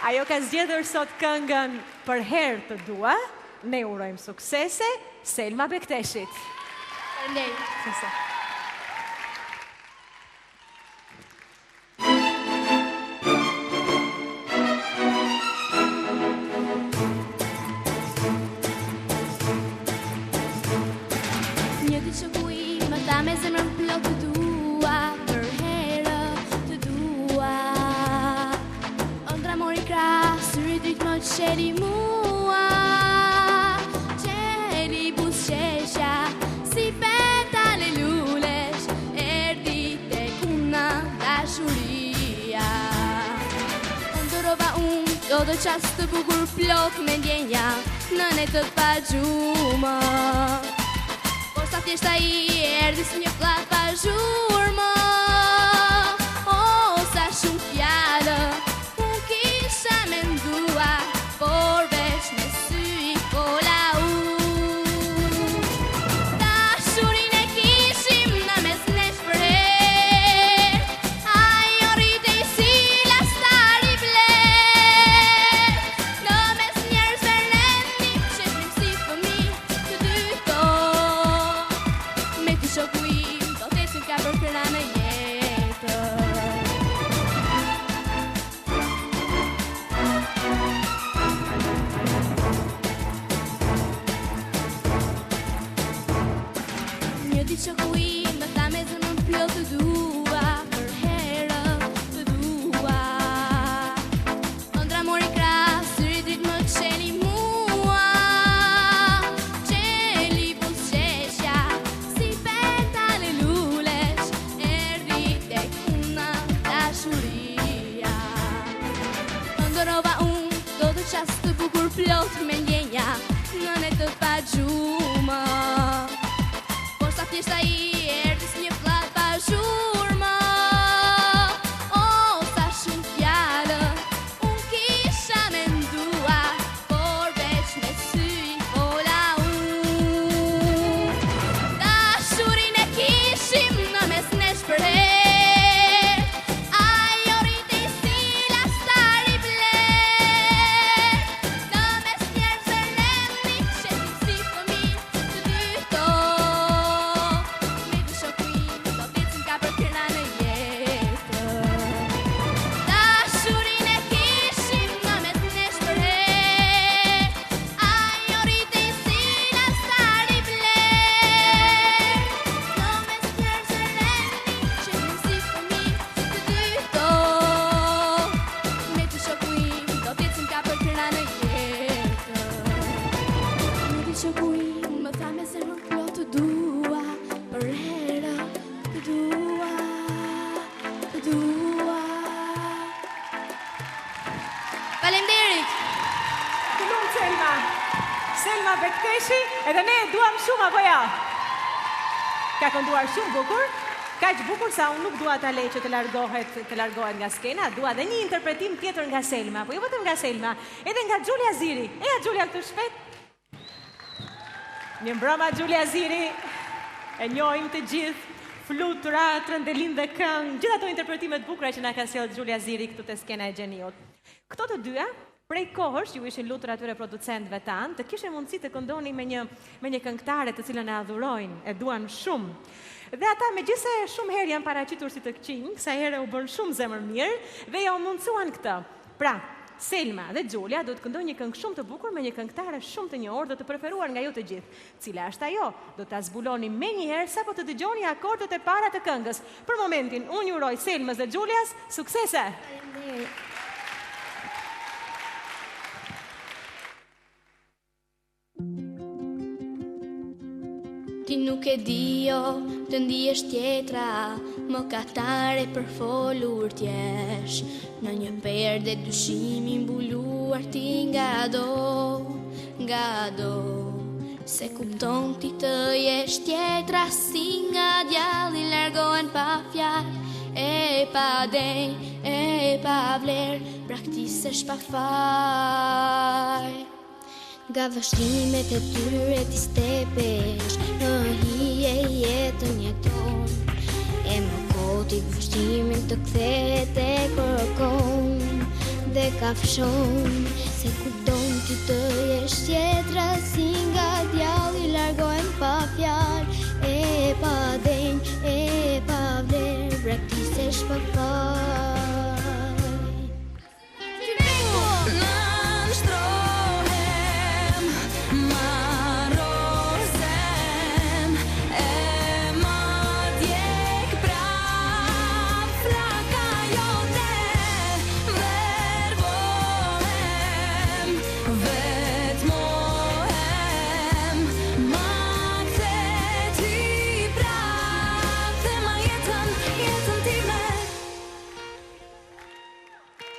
Ajo ka zgjedhur sot këngën Për herë të dua. Ne urojmë suksese Selma Bekteshit. Faleminderit. Një ditë që ku i më tha me zemrën plot të dua, për herë të dua. Ëndra mori krah, syri dytë më qeli mua, qeli buzëqeshja, si petale lulesh, erdi tek una dashuria. Ndërova unë, do të qas të bukur plot me ndjenja, në ne të pa gjumë. Sa thjesht ai erdhi si një pllak pa zhurmë. O, sa shumë fjalë unë kisha menduar, por veç me sy i fola unë. Dashurinë e kishim në mes nesh për herë, ajo rritej si lastar i blerë. Në mes njerëzve rendi, qeshnim si fëmijë të dyto. Shoku im, do t'ecim ka për këra në jetë. Një ditë shoku im, më tha me zemrën plot të dua, për herë të dua. Ëndra mori krah, syri dritë më qeli mua, qeli buzëqeshja, si petale lulesh, erdi tek una dashuria. Ndërova unë, do të qas të bukur plot me ndjenja, në ne të pa gjumë. Por sa thjesht ai erdi si një pllak pa zhurmë. O, sa shumë fjalë unë kisha menduar, por veç me sy i fola unë. Dashurinë e kishim në mes nesh për herë, ajo rritej si lastar i blerë. Në mes njerëzve rendi, qeshnim si fëmijë të dyto. Me dy shoku im, do t'ecim ka për këra në jetë. Dashurinë e kishim në mes nesh për herë, ajo rritej si lastar i blerë. Në mes njerëzve rendi, qeshnim si fëmijë të dyto. Me dy shoku im, do t'ecim ka për këra në jetë. Një ditë shoku im, më tha me zemrën plot të dua, për herë të dua, të dua. Faleminderit. Të lumë Selma. Selma Bekteshi, edhe ne duam shumë apo ja? Ka kënduar shumë bukur. Kaq bukur sa unë nuk dua ta lej që të largohet nga skena, dua edhe një interpretim tjetër nga Selma, po jo vetëm nga Selma, edhe nga Xhulia Ziri. Eja Xhulia këtu shpejt. Një mbrëma Xhulia Ziri, e njohim të gjithë, flutura, trëndelin dhe këngë, gjithë ato interpretimet bukura që na ka sjellë Xhulia Ziri këtu te skena e Gjeniut. Këto të dyja, prej kohësh, ju ishin lutur atyre producentëve tanë, të kishin mundësi të këndoni me një këngëtare të cilën e adhurojnë, e duan shumë. Dhe ata megjithse shumë herë janë paraqitur si të këqinj, kësaj here u bën shumë zemër mirë dhe ja u mundsuan këtë. Pra, Selma dhe Xhulia do të këndojnë një këngë shumë të bukur me një këngëtare shumë të njohur dhe të preferuar nga ju të gjithë. Cila është ajo? Do ta zbuloni menjëherë sapo të dëgjoni akordet e para të këngës. Për momentin, unë ju uroj Selmës dhe Xhulias suksese. Faleminderit. Ti nuk e dio, të ndihesh tjetra, më katare për folur t'jesh. Në një perde dyshimi mbuluar ti nga do. Se kupton ti të jesh tjetra, si nga djalli largohen pa fjalë, e pa denj, e pa vler, praktisesh pa faj. Nga vështrimet e tyre ti stepesh, në hije jetën jeton. E më koti vështrimin të kthehet e kërkon. Dhe kafshon, se kupton ty të jesh tjetra, si nga djalli largohem pa fjalë, e pa denj, e pa vlerë, braktisesh pa faj.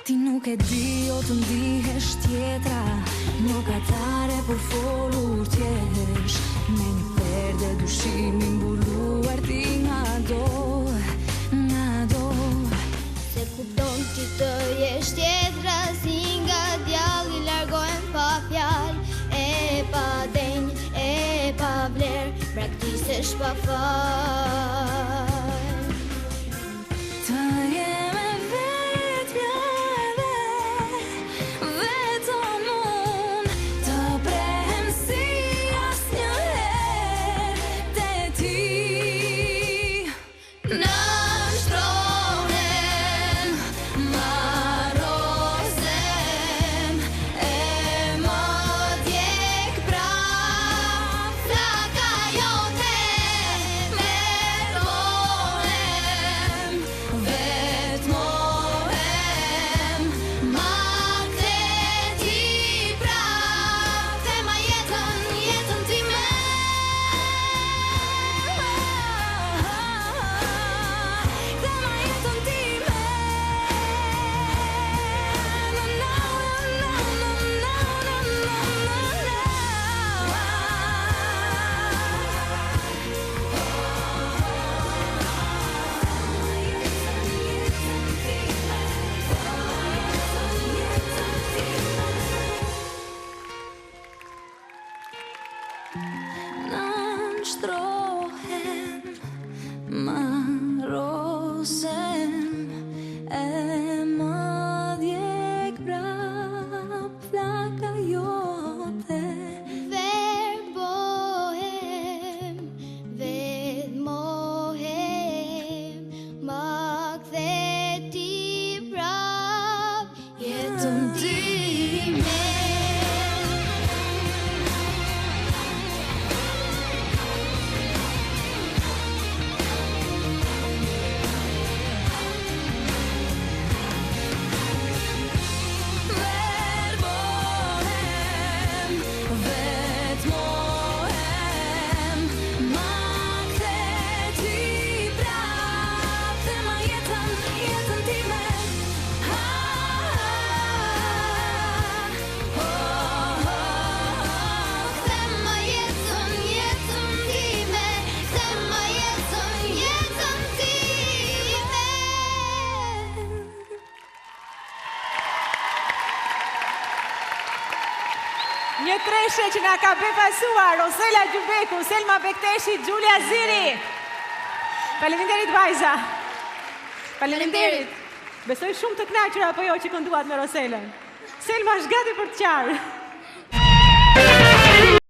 Ti nuk e di o të ndihesh tjetra, nuk atare për folur t'jesh, me një perde dushimi mbuluar ti nga do. Se kupton ti të jesh tjetra, si nga djalli largohem pa fjalë, e pa denj, e pa vlerë, braktisesh pa faj. Nështrohem, marosem, e më djek prap flaka jote. Verbohem, vetmohem, ma kthe ti prap jetën time. Një treshe që nga ka befasuar Rosela Gjubeku, Selma Bekteshi, Gjulia Ziri. Faleminderit vajza. Faleminderit. Besoj shumë të kënaqur apo jo që kënduat me Roselën. Selma është gati për të qarë.